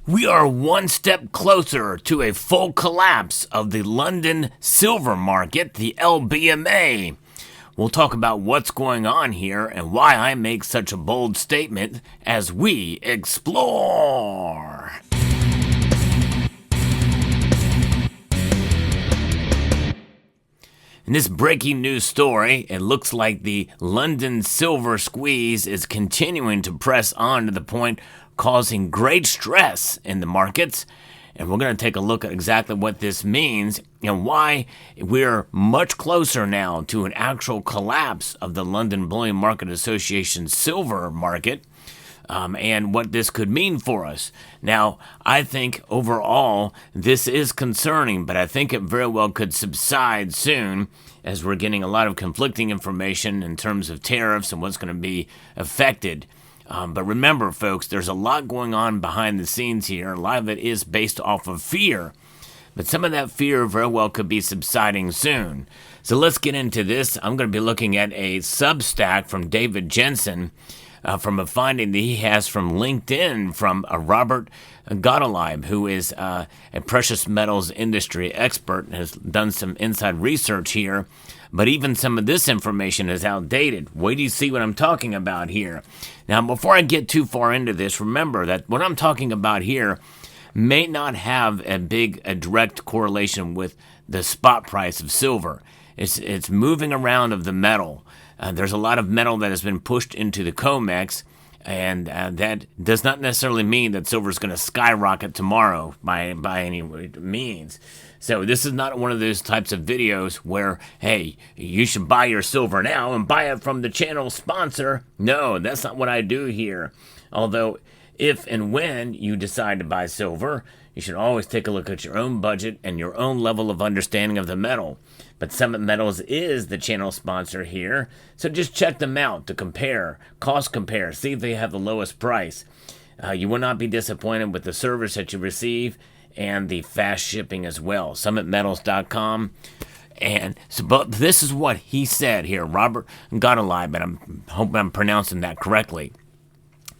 We are one step closer to a full collapse of the London silver market, the LBMA. We'll talk about what's going on here and why I make such a bold statement as we explore. In this breaking news story, it looks like the London silver squeeze is continuing to press on to the point causing great stress in the markets. And we're going to take a look at exactly what this means and why we're much closer now to an actual collapse of the London Bullion Market Association silver market. And what this could mean for us. Now, I think overall this is concerning, but I think it very well could subside soon as we're getting a lot of conflicting information in terms of tariffs and what's going to be affected. But remember, folks, there's a lot going on behind the scenes here. A lot of it is based off of fear. But some of that fear very well could be subsiding soon. So let's get into this. I'm going to be looking at a Substack from David Jensen, from a finding that he has from LinkedIn from Robert Gottlieb, who is a precious metals industry expert and has done some inside research here. But even some of this information is outdated. Wait till you see what I'm talking about here. Now, before I get too far into this, remember that what I'm talking about here may not have a direct correlation with the spot price of silver. It's moving around of the metal. There's a lot of metal that has been pushed into the COMEX, and that does not necessarily mean that silver is going to skyrocket tomorrow by any means. So this is not one of those types of videos where, hey, you should buy your silver now and buy it from the channel sponsor. No, that's not what I do here. Although, if and when you decide to buy silver, you should always take a look at your own budget and your own level of understanding of the metal. But Summit Metals is the channel sponsor here, so just check them out to compare, cost compare, see if they have the lowest price. You will not be disappointed with the service that you receive and the fast shipping as well. SummitMetals.com. And so, but this is what he said here, Robert Gottlieb, and I hope I'm pronouncing that correctly.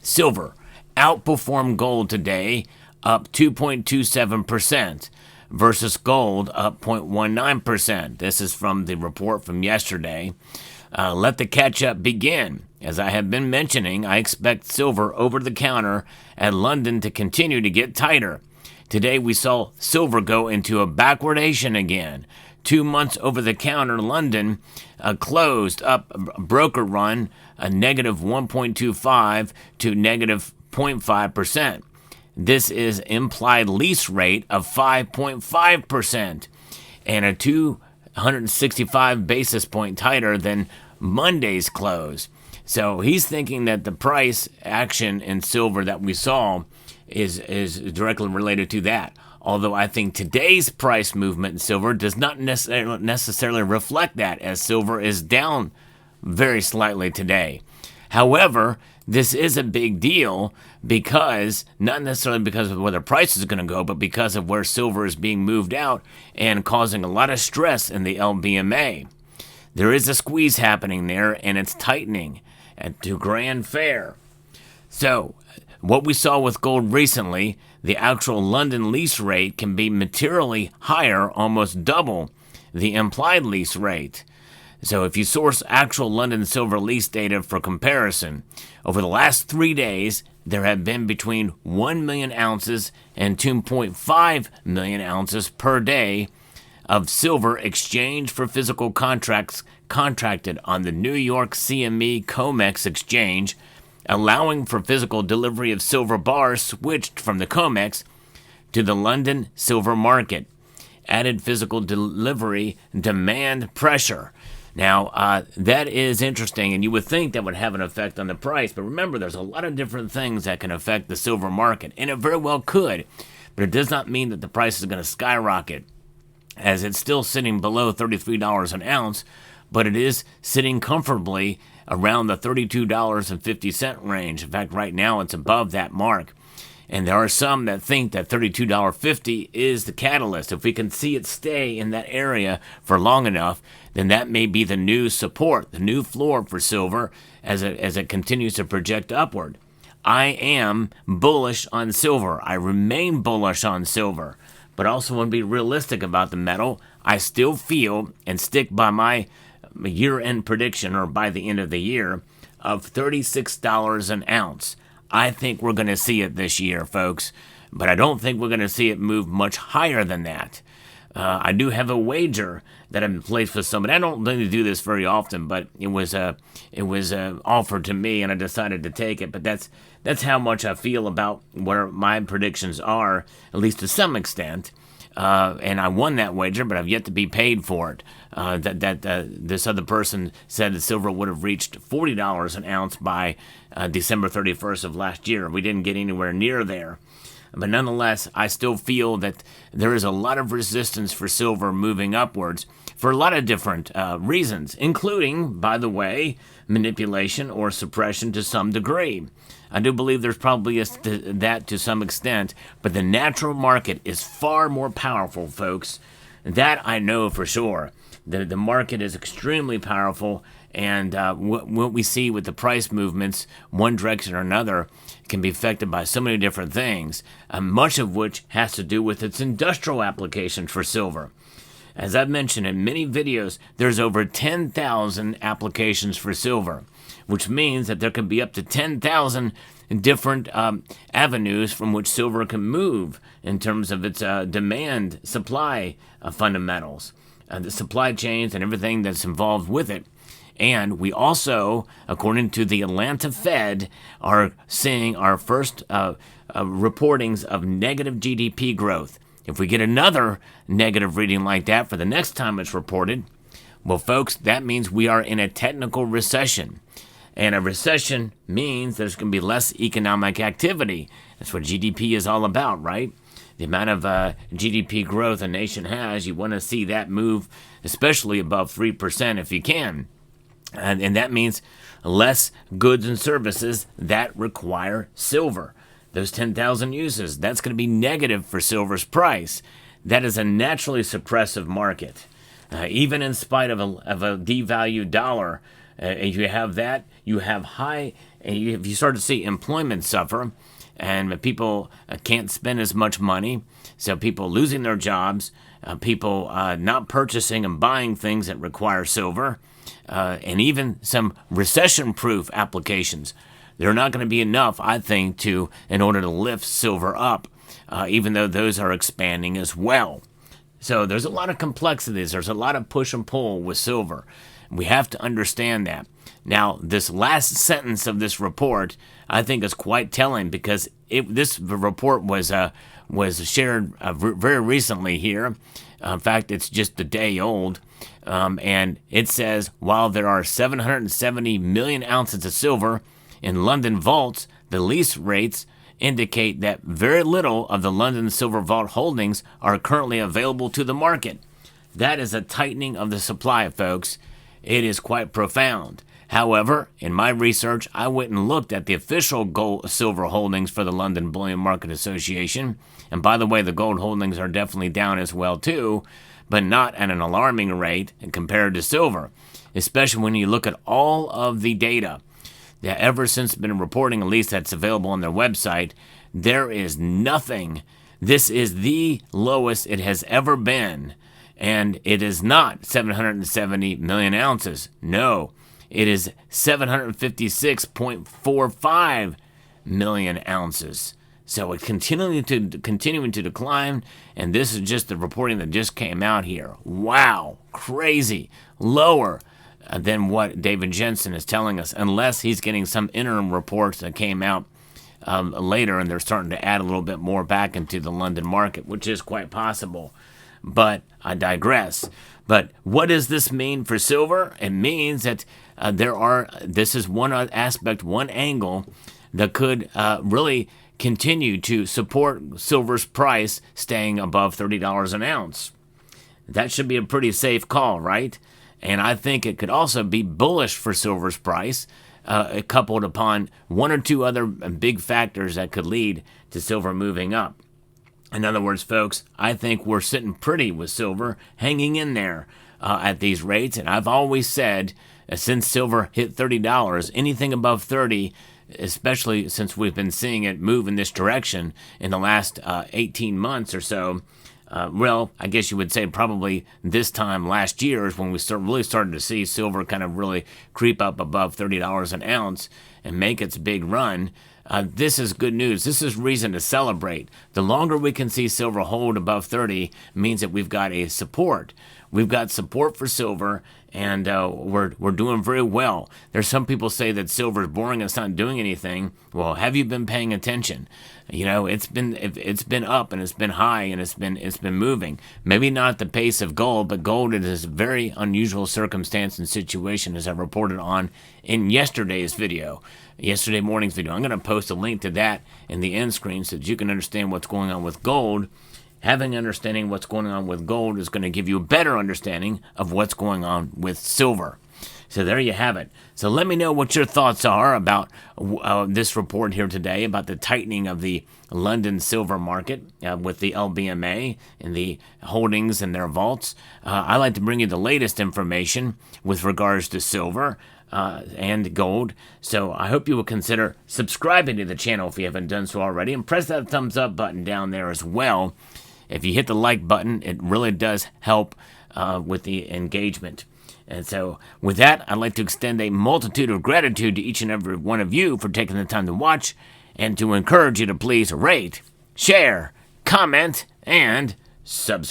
Silver outperformed gold today, up 2.27%. versus gold up 0.19%. This is from the report from yesterday. Let the catch-up begin. As I have been mentioning, I expect silver over the counter at London to continue to get tighter. Today we saw silver go into a backwardation again. 2 months over the counter, London closed up a broker run, a negative 1.25 to negative 0.5%. This is implied lease rate of 5.5% and a 265 basis point tighter than Monday's close. So he's thinking that the price action in silver that we saw is directly related to that. Although I think today's price movement in silver does not necessarily reflect that, as silver is down very slightly today. However, this is a big deal because, not necessarily because of where the price is going to go, but because of where silver is being moved out and causing a lot of stress in the LBMA. There is a squeeze happening there, and it's tightening to grand fair. So, what we saw with gold recently, the actual London lease rate can be materially higher, almost double the implied lease rate. So if you source actual London silver lease data for comparison, over the last 3 days, there have been between 1 million ounces and 2.5 million ounces per day of silver exchanged for physical contracts contracted on the New York CME COMEX exchange, allowing for physical delivery of silver bars switched from the COMEX to the London silver market. Added physical delivery demand pressure. Now, that is interesting, and you would think that would have an effect on the price, but remember, there's a lot of different things that can affect the silver market, and it very well could, but it does not mean that the price is going to skyrocket, as it's still sitting below $33 an ounce, but it is sitting comfortably around the $32.50 range. In fact, right now it's above that mark. And there are some that think that $32.50 is the catalyst. If we can see it stay in that area for long enough, then that may be the new support, the new floor for silver as it continues to project upward. I am bullish on silver. I remain bullish on silver, but also want to be realistic about the metal. I still feel and stick by my year-end prediction, or by the end of the year, of $36 an ounce. I think we're going to see it this year, folks, but I don't think we're going to see it move much higher than that. I do have a wager that I've placed with somebody. I don't really do this very often, but it was offered to me, and I decided to take it. But that's how much I feel about where my predictions are, at least to some extent. And I won that wager, but I've yet to be paid for it. This other person said that silver would have reached $40 an ounce by December 31st of last year. We didn't get anywhere near there. But nonetheless, I still feel that there is a lot of resistance for silver moving upwards for a lot of different reasons, including, by the way, manipulation or suppression to some degree. I do believe there's probably that to some extent, but the natural market is far more powerful, folks. That I know for sure. The market is extremely powerful, and what we see with the price movements, one direction or another, can be affected by so many different things, much of which has to do with its industrial applications for silver. As I've mentioned in many videos, there's over 10,000 applications for silver, which means that there can be up to 10,000 different avenues from which silver can move in terms of its demand supply fundamentals, the supply chains and everything that's involved with it. And we also, according to the Atlanta Fed, are seeing our first reportings of negative GDP growth. If we get another negative reading like that for the next time it's reported, well, folks, that means we are in a technical recession. And a recession means there's going to be less economic activity. That's what GDP is all about, right? The amount of GDP growth a nation has, you want to see that move, especially above 3% if you can. And that means less goods and services that require silver. Those 10,000 uses, that's going to be negative for silver's price. That is a naturally suppressive market. Even in spite of a devalued dollar, if you have that, you have high, if you start to see employment suffer, and people can't spend as much money, so people losing their jobs, people not purchasing and buying things that require silver, and even some recession-proof applications. They're not going to be enough, I think, in order to lift silver up, even though those are expanding as well. So there's a lot of complexities. There's a lot of push and pull with silver. We have to understand that. Now, this last sentence of this report, I think, is quite telling, because this report was shared very recently here. In fact, it's just a day old. And it says, while there are 770 million ounces of silver in London vaults, the lease rates indicate that very little of the London Silver Vault holdings are currently available to the market. That is a tightening of the supply, folks. It is quite profound. However, in my research, I went and looked at the official silver holdings for the London Bullion Market Association. And by the way, the gold holdings are definitely down as well too, but not at an alarming rate compared to silver, especially when you look at all of the data that ever since been reporting, at least that's available on their website. There is nothing. This is the lowest it has ever been, and it is not 770 million ounces. No, it is 756.45 million ounces. So it's continuing to decline, and this is just the reporting that just came out here. Wow, crazy, lower than what David Jensen is telling us, unless he's getting some interim reports that came out later, and they're starting to add a little bit more back into the London market, which is quite possible. But I digress. But what does this mean for silver? It means that this is one aspect, one angle that could really continue to support silver's price staying above $30 an ounce. That should be a pretty safe call, right? And I think it could also be bullish for silver's price, coupled upon one or two other big factors that could lead to silver moving up. In other words, folks, I think we're sitting pretty with silver, hanging in there at these rates. And I've always said, since silver hit $30, anything above 30 especially since we've been seeing it move in this direction in the last 18 months or so. Well, I guess you would say probably this time last year is when we really started to see silver kind of really creep up above $30 an ounce and make its big run. This is good news. This is reason to celebrate. The longer we can see silver hold above 30 means that we've got a support. We've got support for silver, and we're doing very well. There's some people say that silver is boring and it's not doing anything. Well, have you been paying attention? You know, it's been up and it's been high and it's been moving. Maybe not at the pace of gold, but gold is a very unusual circumstance and situation, as I reported on in yesterday morning's video. I'm going to post a link to that in the end screen so that you can understand what's going on with gold. Having understanding what's going on with gold is going to give you a better understanding of what's going on with silver. So there you have it. So let me know what your thoughts are about this report here today about the tightening of the London silver market with the LBMA and the holdings in their vaults. I like to bring you the latest information with regards to silver and gold. So I hope you will consider subscribing to the channel if you haven't done so already, and press that thumbs up button down there as well. If you hit the like button, it really does help with the engagement. And so with that, I'd like to extend a multitude of gratitude to each and every one of you for taking the time to watch, and to encourage you to please rate, share, comment, and subscribe.